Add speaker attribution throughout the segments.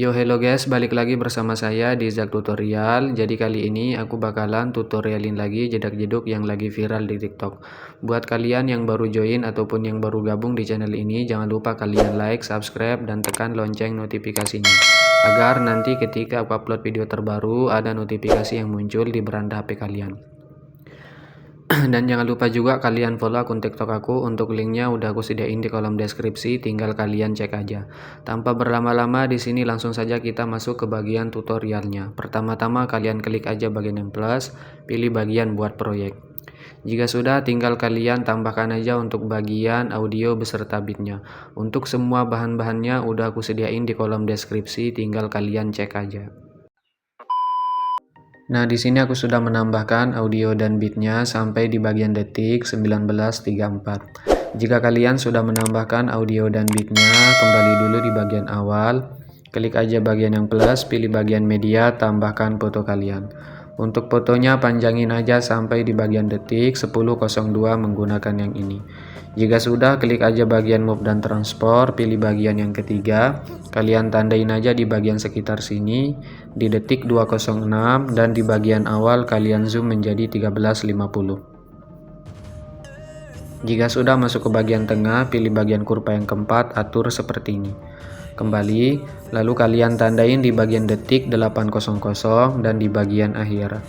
Speaker 1: Yo hello guys, balik lagi bersama saya di Zak Tutorial. Jadi kali ini aku bakalan tutorialin lagi jedak-jeduk yang lagi viral di TikTok. Buat kalian yang baru join ataupun yang baru gabung di channel ini, jangan lupa kalian like, subscribe, dan tekan lonceng notifikasinya. Agar nanti ketika aku upload video terbaru, ada notifikasi yang muncul di beranda HP kalian. Dan jangan lupa juga kalian follow akun TikTok aku, untuk linknya udah aku sediain di kolom deskripsi, tinggal kalian cek aja. Tanpa berlama-lama di sini langsung saja kita masuk ke bagian tutorialnya. Pertama-tama kalian klik aja bagian yang plus, pilih bagian buat proyek. Jika sudah, tinggal kalian tambahkan aja untuk bagian audio beserta beatnya. Untuk semua bahan-bahannya udah aku sediain di kolom deskripsi, tinggal kalian cek aja. Nah, di sini aku sudah menambahkan audio dan beatnya sampai di bagian detik 19.34. Jika kalian sudah menambahkan audio dan beatnya, kembali dulu di bagian awal, klik aja bagian yang plus, pilih bagian media, tambahkan foto kalian. Untuk fotonya panjangin aja sampai di bagian detik 10.02 menggunakan yang ini. Jika sudah, klik aja bagian move dan transport, pilih bagian yang ketiga, kalian tandain aja di bagian sekitar sini, di detik 206, dan di bagian awal kalian zoom menjadi 13.50. Jika sudah masuk ke bagian tengah, pilih bagian kurva yang keempat, atur seperti ini. Kembali, lalu kalian tandain di bagian detik 800 dan di bagian akhir.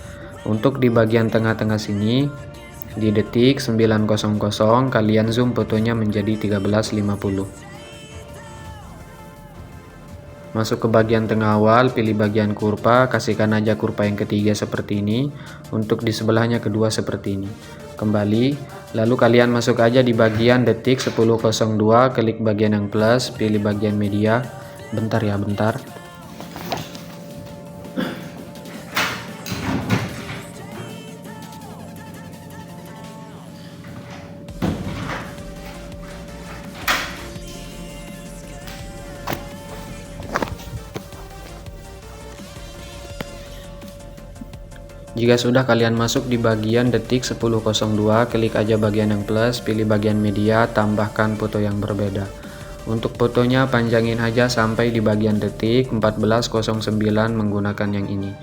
Speaker 1: Untuk di bagian tengah-tengah sini, di detik 900 kalian zoom fotonya menjadi 13.50. Masuk ke bagian tengah awal, pilih bagian kurva, kasihkan aja kurva yang ketiga seperti ini. Untuk di sebelahnya kedua seperti ini. Kembali, lalu kalian masuk aja di bagian detik 10.02, klik bagian yang plus, pilih bagian media. Bentar ya, bentar. Jika sudah kalian masuk di bagian detik 10.02, klik aja bagian yang plus, pilih bagian media, tambahkan foto yang berbeda. Untuk fotonya panjangin aja sampai di bagian detik 14.09 menggunakan yang ini.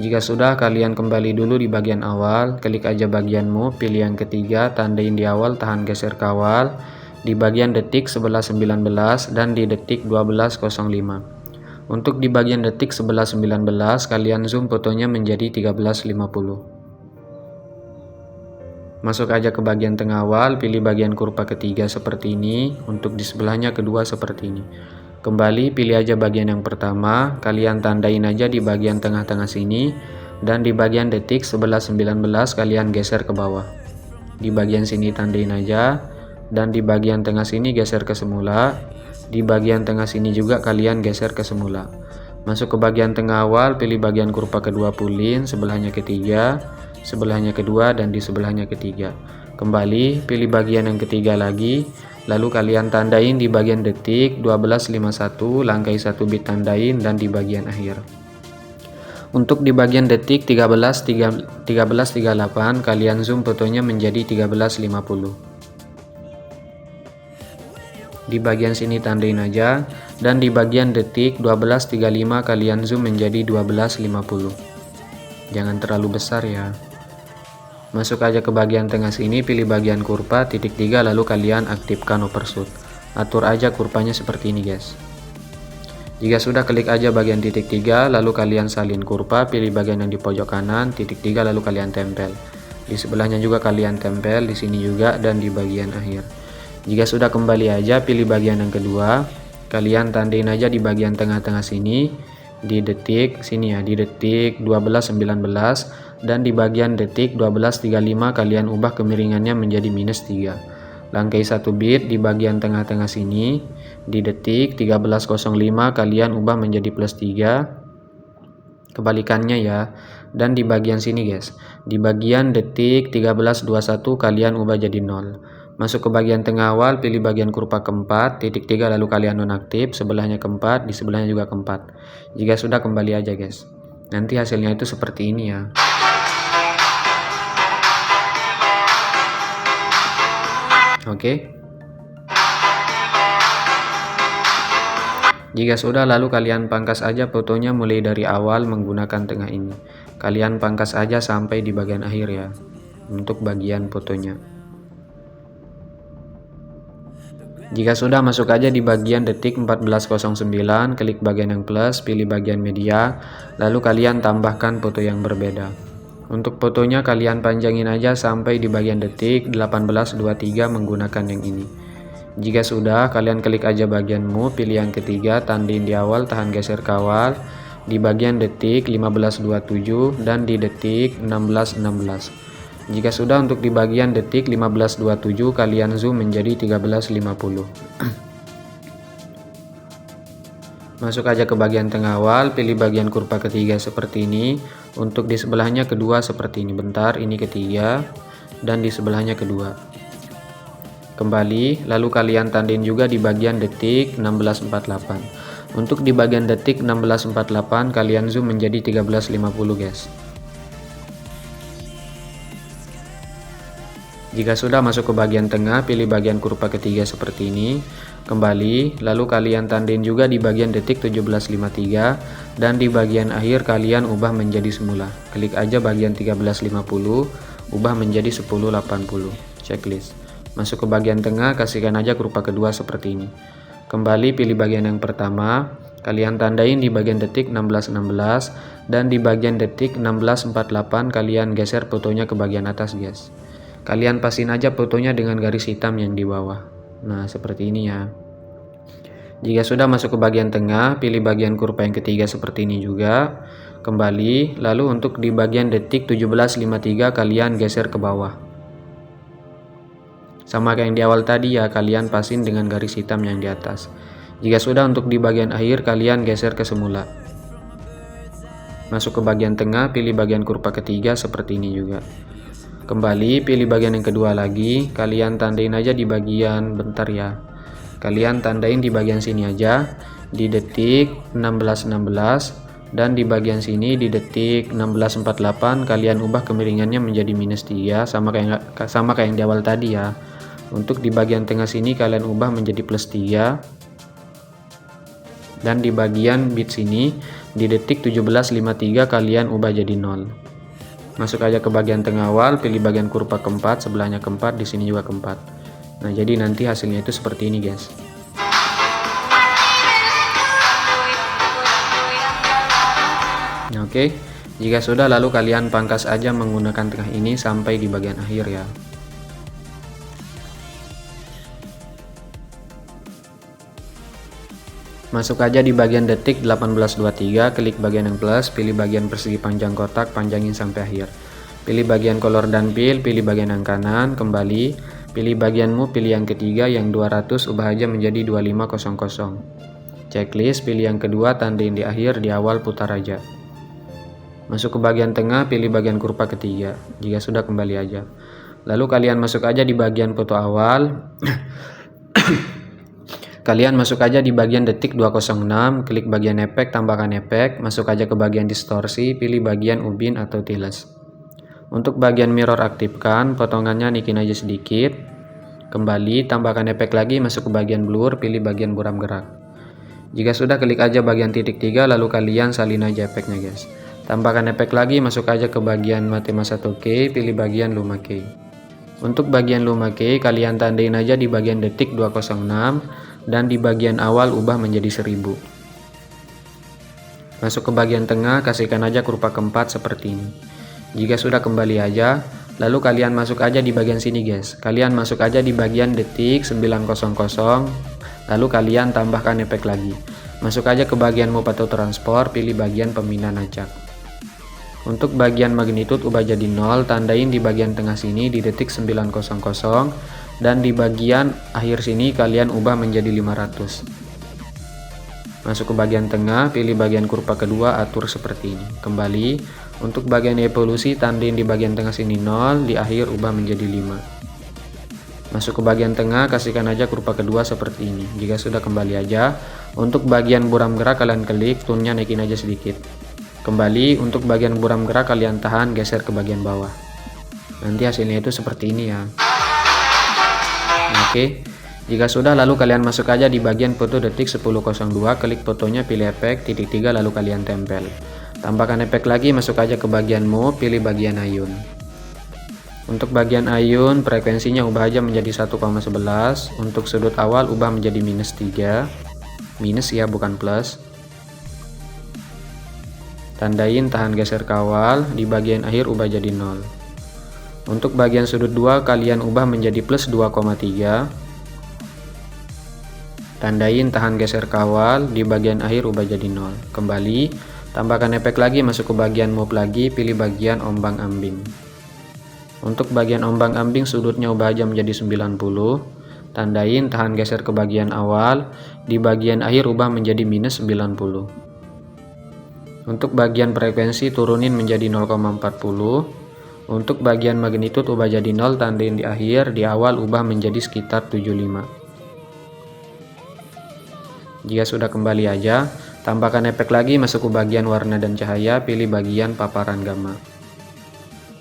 Speaker 1: Jika sudah, kalian kembali dulu di bagian awal, klik aja bagian move, pilih yang ketiga, tandain di awal, tahan geser ke awal, di bagian detik 11.19 dan di detik 12.05. Untuk di bagian detik 11.19 kalian zoom fotonya menjadi 13.50. Masuk aja ke bagian tengah awal, pilih bagian kurva ketiga seperti ini, untuk di sebelahnya kedua seperti ini. Kembali pilih aja bagian yang pertama, kalian tandain aja di bagian tengah-tengah sini, dan di bagian detik 11.19 kalian geser ke bawah. Di bagian sini tandain aja, dan di bagian tengah sini geser ke semula. Di bagian tengah sini juga kalian geser ke semula. Masuk ke bagian tengah awal, pilih bagian kurva kedua pulin, sebelahnya ketiga, sebelahnya kedua, dan di sebelahnya ketiga. Kembali, pilih bagian yang ketiga lagi, lalu kalian tandain di bagian detik 12.51, langkai 1 bit tandain, dan di bagian akhir. Untuk di bagian detik 13.38 kalian zoom fotonya menjadi 13.50. Di bagian sini tandain aja, dan di bagian detik 12.35 kalian zoom menjadi 12.50. Jangan terlalu besar ya. Masuk aja ke bagian tengah sini, pilih bagian kurva titik 3, lalu kalian aktifkan overshoot. Atur aja kurvanya seperti ini guys. Jika sudah, klik aja bagian titik 3, lalu kalian salin kurva, pilih bagian yang di pojok kanan titik 3, lalu kalian tempel. Di sebelahnya juga kalian tempel, di sini juga, dan di bagian akhir. Jika sudah, kembali aja pilih bagian yang kedua, kalian tandain aja di bagian tengah-tengah sini, di detik sini ya, di detik 12.19, dan di bagian detik 12.35 kalian ubah kemiringannya menjadi -3. Langkai 1 bit di bagian tengah-tengah sini, di detik 13.05 kalian ubah menjadi +3. Kebalikannya ya. Dan di bagian sini guys, di bagian detik 13.21 kalian ubah jadi 0. Masuk ke bagian tengah awal, pilih bagian kurva keempat titik 3, lalu kalian nonaktif, sebelahnya keempat, di sebelahnya juga keempat. Jika sudah, kembali aja guys. Nanti hasilnya itu seperti ini ya. Oke. Jika sudah, lalu kalian pangkas aja fotonya mulai dari awal menggunakan tengah ini. Kalian pangkas aja sampai di bagian akhir ya, untuk bagian fotonya. Jika sudah, masuk aja di bagian detik 14.09, klik bagian yang plus, pilih bagian media, lalu kalian tambahkan foto yang berbeda. Untuk fotonya kalian panjangin aja sampai di bagian detik 18.23 menggunakan yang ini. Jika sudah, kalian klik aja bagian move, pilih yang ketiga, tandain di awal, tahan geser kawal, di bagian detik 15.27 dan di detik 16.16. Jika sudah, untuk di bagian detik 15.27 kalian zoom menjadi 13.50. Masuk aja ke bagian tengah awal, pilih bagian kurva ketiga seperti ini. Untuk di sebelahnya kedua seperti ini. Bentar, ini ketiga dan di sebelahnya kedua. Kembali, lalu kalian tandain juga di bagian detik 16.48. Untuk di bagian detik 16.48 kalian zoom menjadi 13.50 guys. Jika sudah, masuk ke bagian tengah, pilih bagian kurva ketiga seperti ini. Kembali, lalu kalian tandain juga di bagian detik 17.53 dan di bagian akhir kalian ubah menjadi semula. Klik aja bagian 13.50, ubah menjadi 10.80. Checklist. Masuk ke bagian tengah, kasihkan aja kurva kedua seperti ini. Kembali, pilih bagian yang pertama, kalian tandain di bagian detik 16.16 dan di bagian detik 16.48 kalian geser fotonya ke bagian atas guys. Kalian pasin aja fotonya dengan garis hitam yang di bawah. Nah, seperti ini ya. Jika sudah, masuk ke bagian tengah, pilih bagian kurva yang ketiga seperti ini juga. Kembali, lalu untuk di bagian detik 17.53 kalian geser ke bawah. Sama kayak yang di awal tadi ya, kalian pasin dengan garis hitam yang di atas. Jika sudah, untuk di bagian akhir kalian geser ke semula. Masuk ke bagian tengah, pilih bagian kurva ketiga seperti ini juga. Kembali, pilih bagian yang kedua lagi, kalian tandain aja di bagian, bentar ya, kalian tandain di bagian sini aja, di detik 16.16 dan di bagian sini di detik 16.48 kalian ubah kemiringannya menjadi -3 sama kayak yang di awal tadi ya. Untuk di bagian tengah sini kalian ubah menjadi +3 dan di bagian bit sini di detik 17.53 kalian ubah jadi 0. Masuk aja ke bagian tengah awal, pilih bagian kurva keempat, sebelahnya keempat, di sini juga keempat. Nah, jadi nanti hasilnya itu seperti ini, guys. Nah, oke. Jika sudah, lalu kalian pangkas aja menggunakan tengah ini sampai di bagian akhir ya. Masuk aja di bagian detik 18.23, klik bagian yang plus, pilih bagian persegi panjang kotak, panjangin sampai akhir. Pilih bagian color dan fill, pilih bagian yang kanan, kembali, pilih bagian move, pilih yang ketiga, yang 200 ubah aja menjadi 2500. Checklist, pilih yang kedua, tandain di akhir, di awal putar aja. Masuk ke bagian tengah, pilih bagian kurva ketiga, jika sudah kembali aja. Lalu kalian masuk aja di bagian foto awal. Kalian masuk aja di bagian detik 206, klik bagian efek, tambahkan efek, masuk aja ke bagian distorsi, pilih bagian ubin atau tiles. Untuk bagian mirror aktifkan, potongannya nikin aja sedikit. Kembali, tambahkan efek lagi, masuk ke bagian blur, pilih bagian buram gerak. Jika sudah, klik aja bagian titik 3, lalu kalian salin aja efeknya guys. Tambahkan efek lagi, masuk aja ke bagian Matema 1K, pilih bagian Luma Key. Untuk bagian Luma Key, kalian tandain aja di bagian detik 206, dan di bagian awal ubah menjadi 1000. Masuk ke bagian tengah, kasihkan aja kurva keempat seperti ini. Jika sudah, kembali aja, lalu kalian masuk aja di bagian sini guys. Kalian masuk aja di bagian detik 900, lalu kalian tambahkan efek lagi. Masuk aja ke bagian move atau transport, pilih bagian pemindahan acak. Untuk bagian magnitude ubah jadi 0, tandain di bagian tengah sini di detik 900 dan di bagian akhir sini kalian ubah menjadi 500. Masuk ke bagian tengah, pilih bagian kurva kedua, atur seperti ini. Kembali, untuk bagian evolusi tandain di bagian tengah sini 0, di akhir ubah menjadi 5. Masuk ke bagian tengah, kasihkan aja kurva kedua seperti ini. Jika sudah, kembali aja. Untuk bagian buram gerak kalian klik, tone-nya naikin aja sedikit. Kembali, untuk bagian buram gerak kalian tahan, geser ke bagian bawah. Nanti hasilnya itu seperti ini ya. Oke, Jika sudah, lalu kalian masuk aja di bagian foto detik 10.02, klik fotonya, pilih efek, titik 3, lalu kalian tempel. Tambahkan efek lagi, masuk aja ke bagian move, pilih bagian ayun. Untuk bagian ayun, frekuensinya ubah aja menjadi 1,11. Untuk sudut awal ubah menjadi -3. Minus ya, bukan plus. Tandain tahan geser kawal, di bagian akhir ubah jadi 0. Untuk bagian sudut 2 kalian ubah menjadi plus 2,3. Tandain tahan geser kawal, di bagian akhir ubah jadi 0. Kembali, tambahkan efek lagi, masuk ke bagian move lagi, pilih bagian ombang-ambing. Untuk bagian ombang-ambing sudutnya ubah aja menjadi 90. Tandain tahan geser ke bagian awal, di bagian akhir ubah menjadi -90. Untuk bagian frekuensi turunin menjadi 0,40. Untuk bagian magnitude ubah jadi 0, tandain di akhir, di awal ubah menjadi sekitar 75. Jika sudah, kembali aja, tambahkan efek lagi, masuk ke bagian warna dan cahaya, pilih bagian paparan gamma.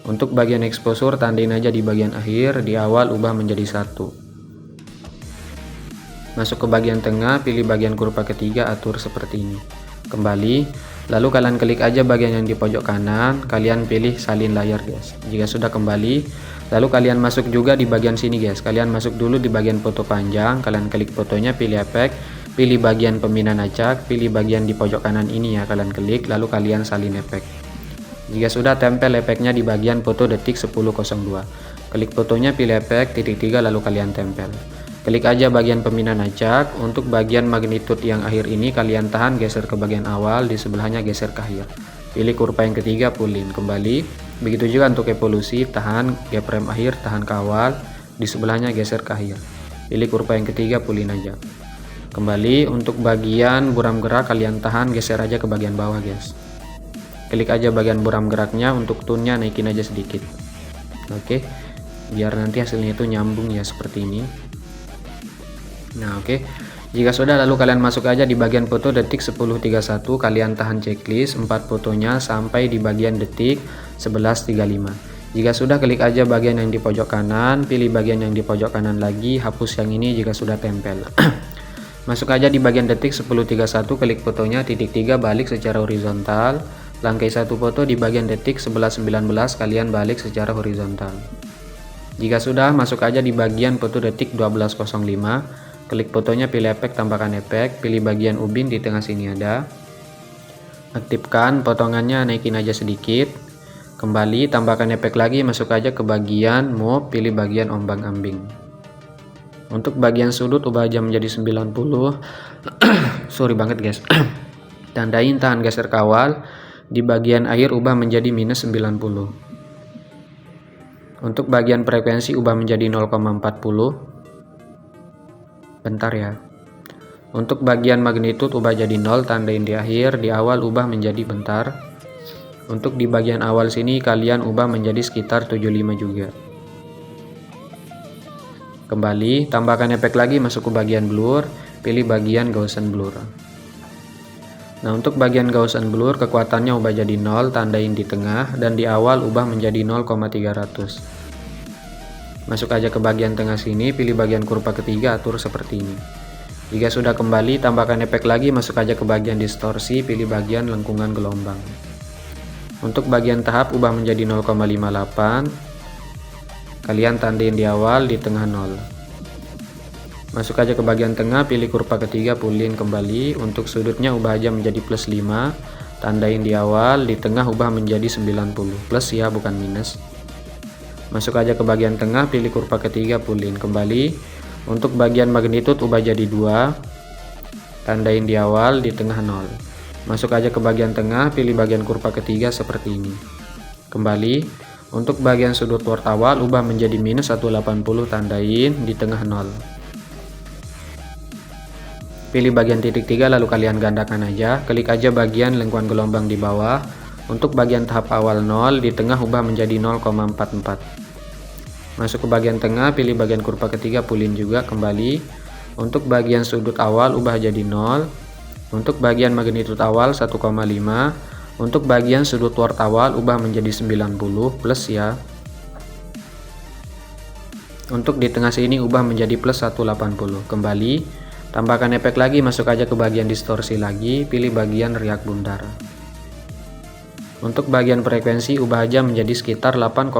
Speaker 1: Untuk bagian exposure tandain aja di bagian akhir, di awal ubah menjadi 1. Masuk ke bagian tengah, pilih bagian kurva ketiga, atur seperti ini. Kembali, lalu kalian klik aja bagian yang di pojok kanan, kalian pilih salin layar guys. Jika sudah, kembali, lalu kalian masuk juga di bagian sini guys. Kalian masuk dulu di bagian foto panjang, kalian klik fotonya, pilih efek, pilih bagian pembinaan acak, pilih bagian di pojok kanan ini ya, kalian klik, lalu kalian salin efek. Jika sudah, tempel efeknya di bagian foto detik 10.02. Klik fotonya, pilih efek, titik 3, lalu kalian tempel. Klik aja bagian pembinaan acak. Untuk bagian magnitude yang akhir ini kalian tahan geser ke bagian awal, di sebelahnya geser ke akhir. Pilih kurva yang ketiga, pulin. Kembali, begitu juga untuk evolusi, tahan keyframe akhir, tahan ke awal, di sebelahnya geser ke akhir. Pilih kurva yang ketiga, pulin aja. Kembali, untuk bagian buram gerak kalian tahan geser aja ke bagian bawah guys. Klik aja bagian buram geraknya, untuk tune-nya naikin aja sedikit. Oke, biar nanti hasilnya itu nyambung ya, seperti ini. Nah oke, jika sudah, lalu kalian masuk aja di bagian foto detik 10.31, kalian tahan checklist 4 fotonya sampai di bagian detik 11.35. Jika sudah, klik aja bagian yang di pojok kanan, pilih bagian yang di pojok kanan lagi, hapus yang ini jika sudah tempel. Masuk aja di bagian detik 10.31, klik fotonya, titik 3, balik secara horizontal. Langkai satu foto di bagian detik 11.19, kalian balik secara horizontal. Jika sudah, masuk aja di bagian foto detik 12.05, klik fotonya, pilih efek, tambahkan efek, pilih bagian ubin di tengah sini ada. Aktifkan potongannya, naikin aja sedikit. Kembali, tambahkan efek lagi, masuk aja ke bagian move, pilih bagian ombang-ambing. Untuk bagian sudut ubah aja menjadi 90. Sorry banget guys. Tandain tahan geser kawal, di bagian akhir ubah menjadi -90. Untuk bagian frekuensi ubah menjadi 0,40. Bentar ya. Untuk bagian magnitude ubah jadi 0, tandain di akhir, di awal ubah menjadi bentar. Untuk di bagian awal sini kalian ubah menjadi sekitar 75 juga. Kembali, tambahkan efek lagi, masuk ke bagian blur, pilih bagian Gaussian blur. Nah, untuk bagian Gaussian blur kekuatannya ubah jadi 0, tandain di tengah, dan di awal ubah menjadi 0,300. Masuk aja ke bagian tengah sini, pilih bagian kurva ketiga, atur seperti ini. Jika sudah, kembali, tambahkan efek lagi, masuk aja ke bagian distorsi, pilih bagian lengkungan gelombang. Untuk bagian tahap ubah menjadi 0,58. Kalian tandain di awal, di tengah 0. Masuk aja ke bagian tengah, pilih kurva ketiga, pulin kembali. Untuk sudutnya ubah aja menjadi +5, tandain di awal, di tengah ubah menjadi 90. Plus ya, bukan minus. Masuk aja ke bagian tengah, pilih kurva ketiga, pulin kembali. Untuk bagian magnitude ubah jadi 2, tandain di awal, di tengah 0. Masuk aja ke bagian tengah, pilih bagian kurva ketiga seperti ini. Kembali. Untuk bagian sudut port awal ubah menjadi -180, tandain di tengah 0. Pilih bagian titik 3, lalu kalian gandakan aja, klik aja bagian lengkungan gelombang di bawah. Untuk bagian tahap awal 0, di tengah ubah menjadi 0,44. Masuk ke bagian tengah, pilih bagian kurva ketiga, pulin juga kembali. Untuk bagian sudut awal ubah jadi 0. Untuk bagian magnitude awal 1,5. Untuk bagian sudut port awal ubah menjadi 90 plus ya. Untuk di tengah sini ubah menjadi plus 180. Kembali, tambahkan efek lagi, masuk aja ke bagian distorsi lagi, pilih bagian riak bundar. Untuk bagian frekuensi ubah aja menjadi sekitar 8,50.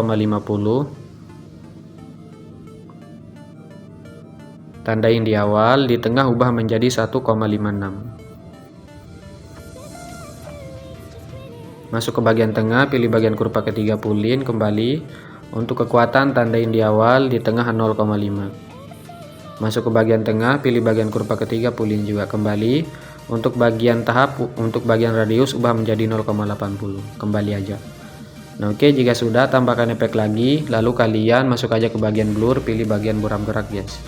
Speaker 1: Tandain di awal, di tengah ubah menjadi 1,56. Masuk ke bagian tengah, pilih bagian kurva ketiga pulin, kembali. Untuk kekuatan tandain di awal, di tengah 0,5. Masuk ke bagian tengah, pilih bagian kurva ketiga pulin juga, kembali. Untuk bagian tahap, untuk bagian radius ubah menjadi 0,80. Kembali aja. Nah oke, jika sudah tambahkan efek lagi, lalu kalian masuk aja ke bagian blur, pilih bagian buram gerak guys.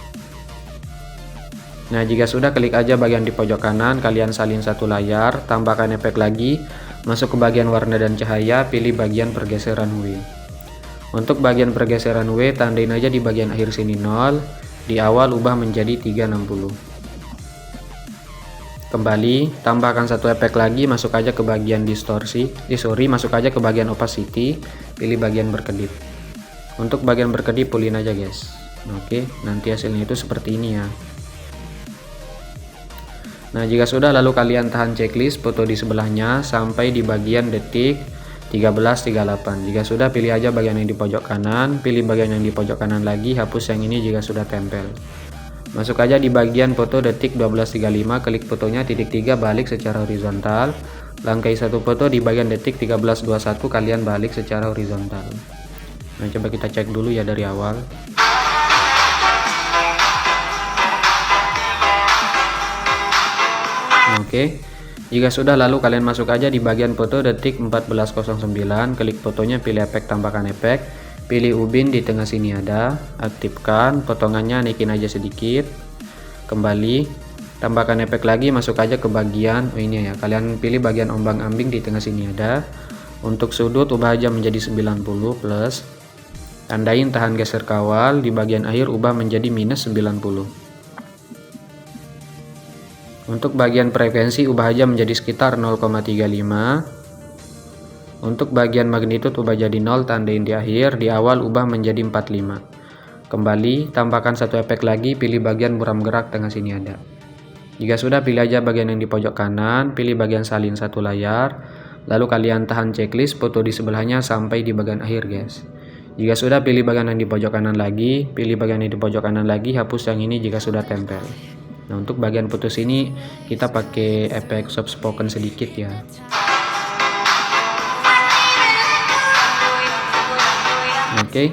Speaker 1: Nah jika sudah, klik aja bagian di pojok kanan, kalian salin satu layar, tambahkan efek lagi, masuk ke bagian warna dan cahaya, pilih bagian pergeseran W. Untuk bagian pergeseran W, tandain aja di bagian akhir sini 0, di awal ubah menjadi 360. Kembali, tambahkan satu efek lagi, masuk aja ke bagian distorsi, masuk aja ke bagian opacity, pilih bagian berkedip. Untuk bagian berkedip pulin aja guys. Oke, nanti hasilnya itu seperti ini ya. Nah jika sudah, lalu kalian tahan checklist foto di sebelahnya sampai di bagian detik 13.38. Jika sudah, pilih aja bagian yang di pojok kanan, pilih bagian yang di pojok kanan lagi, hapus yang ini jika sudah tempel. Masuk aja di bagian foto detik 12.35, klik fotonya, titik 3 balik secara horizontal. Langkai satu foto di bagian detik 13.21, kalian balik secara horizontal. Nah coba kita cek dulu ya dari awal. Oke, jika sudah, lalu kalian masuk aja di bagian foto detik 14.09, klik fotonya, pilih efek, tambahkan efek, pilih ubin di tengah sini ada, aktifkan, potongannya naikin aja sedikit, kembali, tambahkan efek lagi, masuk aja ke bagian ini ya, kalian pilih bagian ombang ambing di tengah sini ada. Untuk sudut ubah aja menjadi 90 plus, tandain tahan geser kawal, di bagian akhir ubah menjadi minus 90. Untuk bagian frekuensi ubah aja menjadi sekitar 0,35. Untuk bagian magnitud ubah jadi 0, tandain di akhir, di awal ubah menjadi 45. Kembali, tambahkan satu efek lagi, pilih bagian buram gerak tengah sini ada. Jika sudah, pilih aja bagian yang di pojok kanan, pilih bagian salin satu layar, lalu kalian tahan checklist foto di sebelahnya sampai di bagian akhir guys. Jika sudah, pilih bagian yang di pojok kanan lagi, pilih bagian yang di pojok kanan lagi, hapus yang ini jika sudah tempel. Nah untuk bagian putus ini kita pakai efek soft spoken sedikit ya. Oke,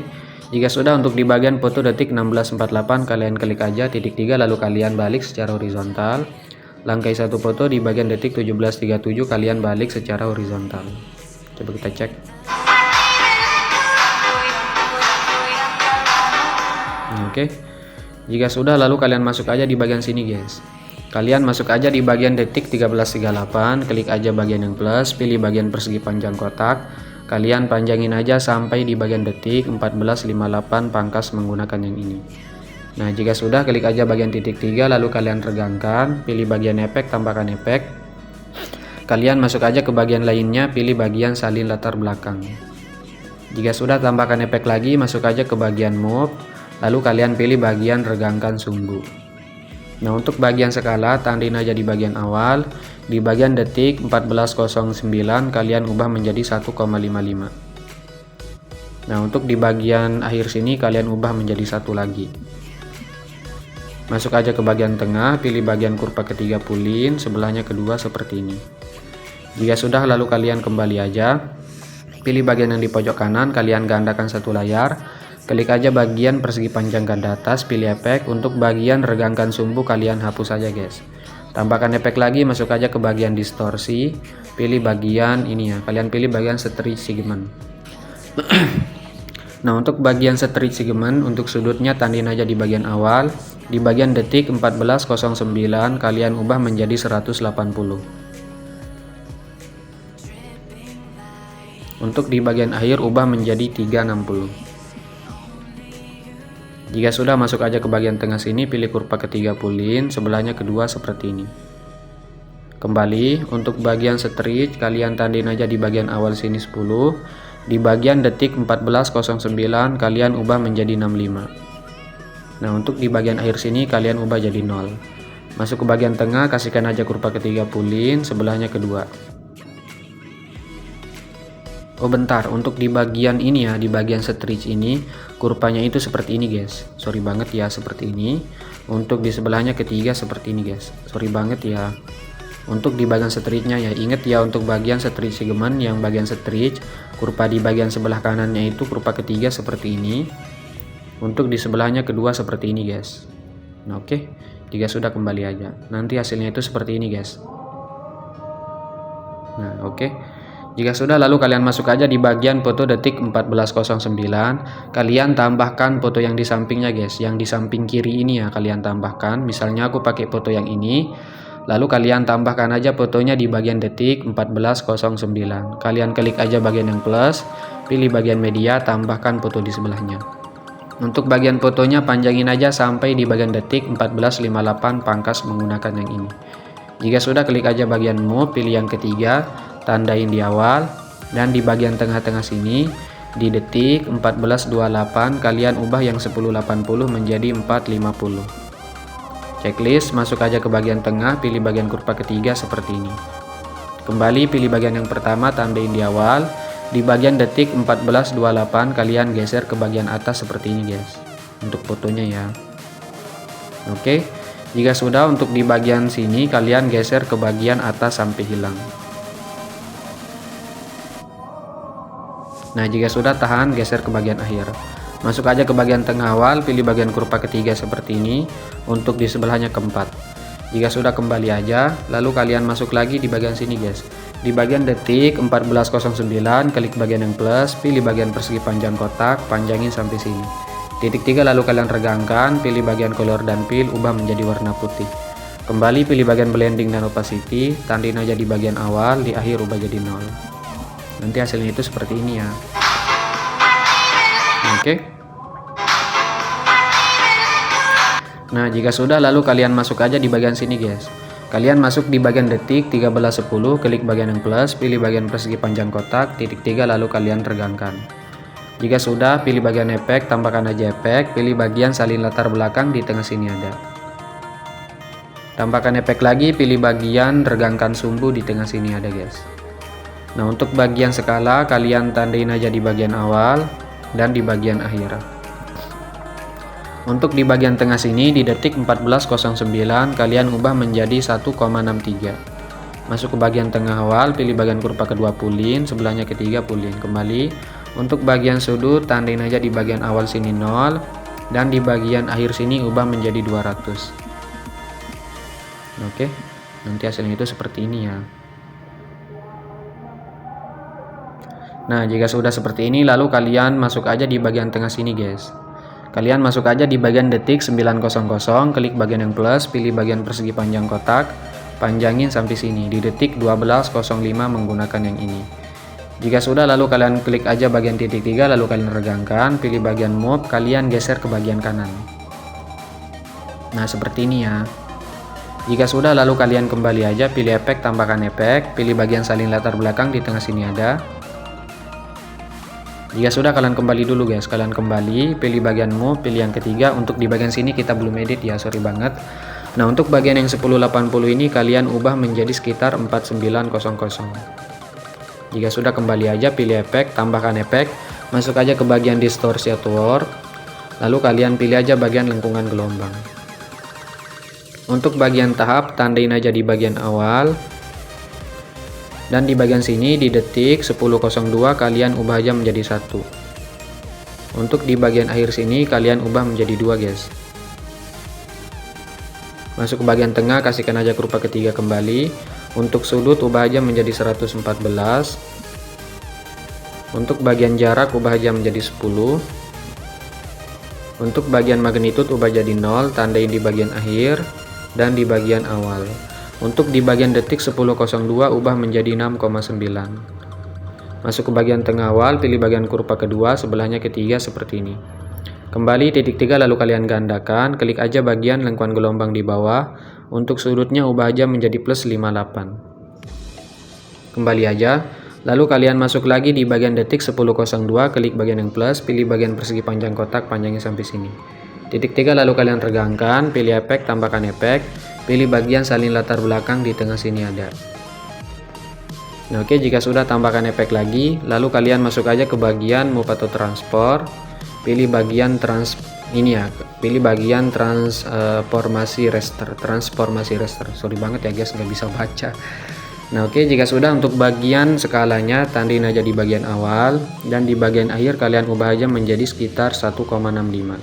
Speaker 1: jika sudah, untuk di bagian foto detik 16.48 kalian klik aja titik 3 lalu kalian balik secara horizontal. Langkai satu foto di bagian detik 17.37 kalian balik secara horizontal. Coba kita cek. Oke. Jika sudah, lalu kalian masuk aja di bagian sini guys. Kalian masuk aja di bagian detik 13.38, klik aja bagian yang plus, pilih bagian persegi panjang kotak. Kalian panjangin aja sampai di bagian detik 14.58 pangkas menggunakan yang ini. Nah jika sudah, klik aja bagian titik 3 lalu kalian regangkan, pilih bagian efek, tambahkan efek. Kalian masuk aja ke bagian lainnya, pilih bagian salin latar belakang. Jika sudah, tambahkan efek lagi, masuk aja ke bagian move. Lalu kalian pilih bagian regangkan sumbu. Nah untuk bagian skala, tandain aja di bagian awal, di bagian detik 14.09 kalian ubah menjadi 1,55. Nah untuk di bagian akhir sini kalian ubah menjadi 1 lagi. Masuk aja ke bagian tengah, pilih bagian kurva ketiga pulin, sebelahnya kedua seperti ini. Jika sudah, lalu kalian kembali aja, pilih bagian yang di pojok kanan, kalian gandakan satu layar. Klik aja bagian persegi panjang ganda atas, pilih efek. Untuk bagian regangkan sumbu kalian hapus aja guys. Tambahkan efek lagi, masuk aja ke bagian distorsi, pilih bagian ini ya, kalian pilih bagian stretch segment. Nah untuk bagian stretch segment, untuk sudutnya tandain aja di bagian awal, di bagian detik 14.09 kalian ubah menjadi 180. Untuk di bagian akhir ubah menjadi 360. Jika sudah, masuk aja ke bagian tengah sini, pilih kurva ketiga pulin, sebelahnya kedua seperti ini. Kembali, untuk bagian stretch kalian tandain aja di bagian awal sini 10, di bagian detik 14.09 kalian ubah menjadi 65. Nah, untuk di bagian akhir sini kalian ubah jadi 0. Masuk ke bagian tengah, kasihkan aja kurva ketiga pulin, sebelahnya kedua. Oh bentar, untuk di bagian ini ya, di bagian stretch ini kurvanya itu seperti ini guys. Sorry banget ya, seperti ini. Untuk di sebelahnya ketiga seperti ini guys. Sorry banget ya. Untuk di bagian stretchnya ya, inget ya, untuk bagian stretch segmen yang bagian stretch, kurva di bagian sebelah kanannya itu kurva ketiga seperti ini. Untuk di sebelahnya kedua seperti ini guys. Nah oke, jika sudah kembali aja. Nanti hasilnya itu seperti ini guys. Nah oke. Jika sudah, lalu kalian masuk aja di bagian foto detik 14.09. Kalian tambahkan foto yang di sampingnya guys. Yang di samping kiri ini ya kalian tambahkan. Misalnya aku pakai foto yang ini. Lalu kalian tambahkan aja fotonya di bagian detik 14.09. Kalian klik aja bagian yang plus. Pilih bagian media, tambahkan foto di sebelahnya. Untuk bagian fotonya panjangin aja sampai di bagian detik 14.58 pangkas menggunakan yang ini. Jika sudah, klik aja bagian move, pilih yang ketiga, tandain di awal, dan di bagian tengah-tengah sini di detik 14.28 kalian ubah yang 1080 menjadi 450. Checklist, masuk aja ke bagian tengah, pilih bagian kurva ketiga seperti ini. Kembali pilih bagian yang pertama, tandain di awal. Di bagian detik 14.28 kalian geser ke bagian atas seperti ini guys. Untuk fotonya ya. Oke. Jika sudah, untuk di bagian sini kalian geser ke bagian atas sampai hilang. Nah, jika sudah, tahan, geser ke bagian akhir. Masuk aja ke bagian tengah awal, pilih bagian kurva ketiga seperti ini. Untuk di sebelahnya keempat. Jika sudah, kembali aja, lalu kalian masuk lagi di bagian sini guys. Di bagian detik 14.09 klik bagian yang plus, pilih bagian persegi panjang kotak, panjangin sampai sini. Titik 3 lalu kalian regangkan, pilih bagian color dan fill, ubah menjadi warna putih. Kembali pilih bagian blending dan opacity, tandain aja di bagian awal, di akhir ubah jadi 0. Nanti hasilnya itu seperti ini ya. Oke. Nah, jika sudah, lalu kalian masuk aja di bagian sini guys. Kalian masuk di bagian detik 13.10, klik bagian yang plus, pilih bagian persegi panjang kotak, titik 3 lalu kalian regangkan. Jika sudah, pilih bagian efek, tambahkan aja efek, pilih bagian salin latar belakang, di tengah sini ada. Tambahkan efek lagi, pilih bagian regangkan sumbu, di tengah sini ada guys. Nah, untuk bagian skala kalian tandain aja di bagian awal dan di bagian akhir. Untuk di bagian tengah sini di detik 14.09 kalian ubah menjadi 1,63. Masuk ke bagian tengah awal, pilih bagian kurva kedua pulin, sebelahnya ketiga pulin. Kembali. Untuk bagian sudut tandain aja di bagian awal sini 0 dan di bagian akhir sini ubah menjadi 200. Oke. Nanti hasilnya itu seperti ini ya. Nah, jika sudah seperti ini lalu kalian masuk aja di bagian tengah sini guys. Kalian masuk aja di bagian detik 900, klik bagian yang plus, pilih bagian persegi panjang kotak, panjangin sampai sini di detik 12.05 menggunakan yang ini. Jika sudah, lalu kalian klik aja bagian titik 3 lalu kalian regangkan, pilih bagian move, kalian geser ke bagian kanan. Nah, seperti ini ya. Jika sudah, lalu kalian kembali aja, pilih efek, tambahkan efek, pilih bagian salin latar belakang, di tengah sini ada. Jika sudah, kalian kembali dulu guys, kalian kembali, pilih bagian move, pilih yang ketiga. Untuk di bagian sini kita belum edit ya, sorry banget. Nah, untuk bagian yang 1080 ini kalian ubah menjadi sekitar 4900. Jika sudah, kembali aja, pilih efek, tambahkan efek, masuk aja ke bagian distorsi outward, lalu kalian pilih aja bagian lengkungan gelombang. Untuk bagian tahap, tandain aja di bagian awal. Dan di bagian sini di detik 10.02 kalian ubah aja menjadi 1. Untuk di bagian akhir sini kalian ubah menjadi 2 guys. Masuk ke bagian tengah, kasihkan aja kurva ketiga kembali. Untuk sudut ubah aja menjadi 114. Untuk bagian jarak ubah aja menjadi 10. Untuk bagian magnitude ubah jadi 0, tandain di bagian akhir dan di bagian awal. Untuk di bagian detik 10.02 ubah menjadi 6,9. Masuk ke bagian tengah awal, pilih bagian kurva kedua, sebelahnya ketiga seperti ini. Kembali titik 3 lalu kalian gandakan, klik aja bagian lengkuan gelombang di bawah. Untuk sudutnya ubah aja menjadi plus 58. Kembali aja, lalu kalian masuk lagi di bagian detik 10.02, klik bagian yang plus, pilih bagian persegi panjang kotak, panjangnya sampai sini. Titik 3 lalu kalian regangkan, pilih efek, tambahkan efek, pilih bagian salin latar belakang di tengah sini ada. Nah, oke, jika sudah tambahkan efek lagi, lalu kalian masuk aja ke bagian move atau transport, pilih bagian pilih bagian transformasi raster. Sorry banget ya guys, nggak bisa baca. Nah, oke, jika sudah, untuk bagian skalanya tandain aja di bagian awal, dan di bagian akhir kalian ubah aja menjadi sekitar 1,65.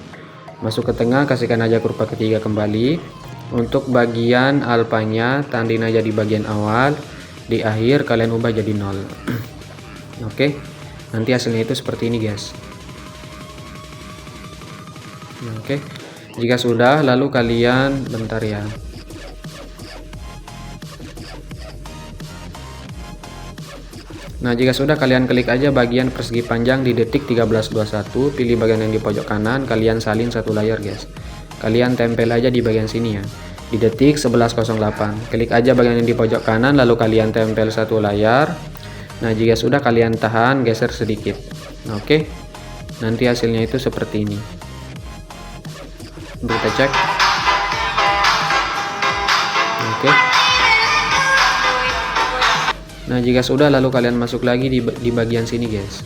Speaker 1: Masuk ke tengah, kasihkan aja kurva ketiga kembali. Untuk bagian alpanya tandain aja di bagian awal, di akhir kalian ubah jadi 0. Oke, nanti hasilnya itu seperti ini guys. Oke, jika sudah, lalu kalian bentar ya. Nah, jika sudah, kalian klik aja bagian persegi panjang di detik 13.21, pilih bagian yang di pojok kanan, kalian salin satu layar guys. Kalian tempel aja di bagian sini ya. Di detik 11.08, klik aja bagian yang di pojok kanan, lalu kalian tempel satu layar. Nah, jika sudah, kalian tahan, geser sedikit. Oke, nanti hasilnya itu seperti ini. Kita cek. Oke. Nah, jika sudah, lalu kalian masuk lagi di bagian sini guys.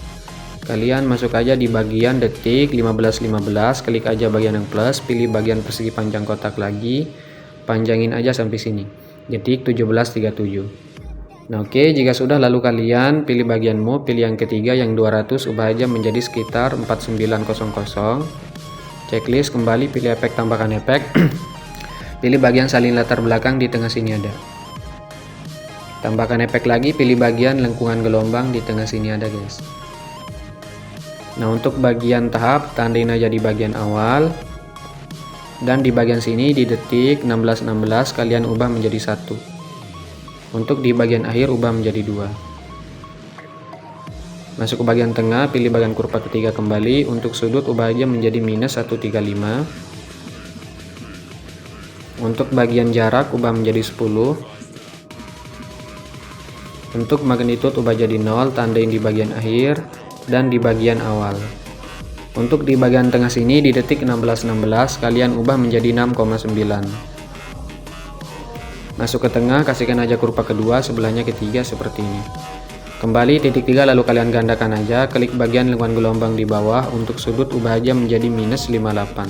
Speaker 1: Kalian masuk aja di bagian detik 15.15, klik aja bagian yang plus, pilih bagian persegi panjang kotak lagi, panjangin aja sampai sini, detik 17.37. Nah, oke, jika sudah, lalu kalian pilih bagian move, pilih yang ketiga yang 200, ubah aja menjadi sekitar 4900. Checklist, kembali pilih efek, tambahkan efek. Pilih bagian salin latar belakang di tengah sini ada. Tambahkan efek lagi, pilih bagian lengkungan gelombang di tengah sini ada guys. Nah, untuk bagian tahap tandain aja di bagian awal, dan di bagian sini di detik 16.16 kalian ubah menjadi 1. Untuk di bagian akhir ubah menjadi 2. Masuk ke bagian tengah, pilih bagian kurva ketiga kembali, untuk sudut ubah aja menjadi minus 135. Untuk bagian jarak ubah menjadi 10. Untuk magnitude ubah jadi 0, tandain di bagian akhir dan di bagian awal. Untuk di bagian tengah sini di detik 16.16 kalian ubah menjadi 6,9. Masuk ke tengah, kasihkan aja kurva kedua, sebelahnya ketiga seperti ini. Kembali titik 3 lalu kalian gandakan aja, klik bagian lingkungan gelombang di bawah, untuk sudut ubah aja menjadi minus 58.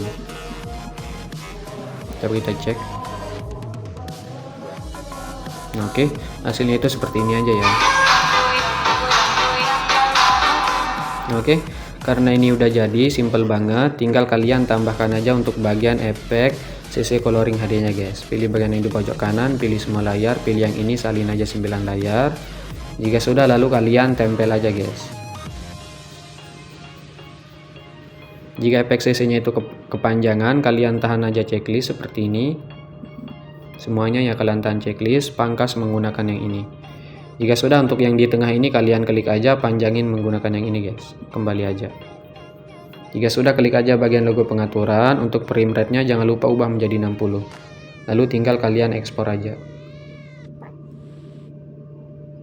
Speaker 1: Coba kita cek. Oke, hasilnya itu seperti ini aja ya. Oke, karena ini udah jadi, simple banget, tinggal kalian tambahkan aja untuk bagian efek CC coloring HD nya guys. Pilih bagian yang di pojok kanan, pilih semua layar, pilih yang ini, salin aja 9 layar. Jika sudah, lalu kalian tempel aja guys. Jika efek CC nya itu kepanjangan, kalian tahan aja checklist seperti ini. Semuanya ya kalian tahan checklist, pangkas menggunakan yang ini. Jika sudah, untuk yang di tengah ini kalian klik aja, panjangin menggunakan yang ini guys. Kembali aja. Jika sudah, klik aja bagian logo pengaturan, untuk frame rate nya jangan lupa ubah menjadi 60. Lalu tinggal kalian ekspor aja.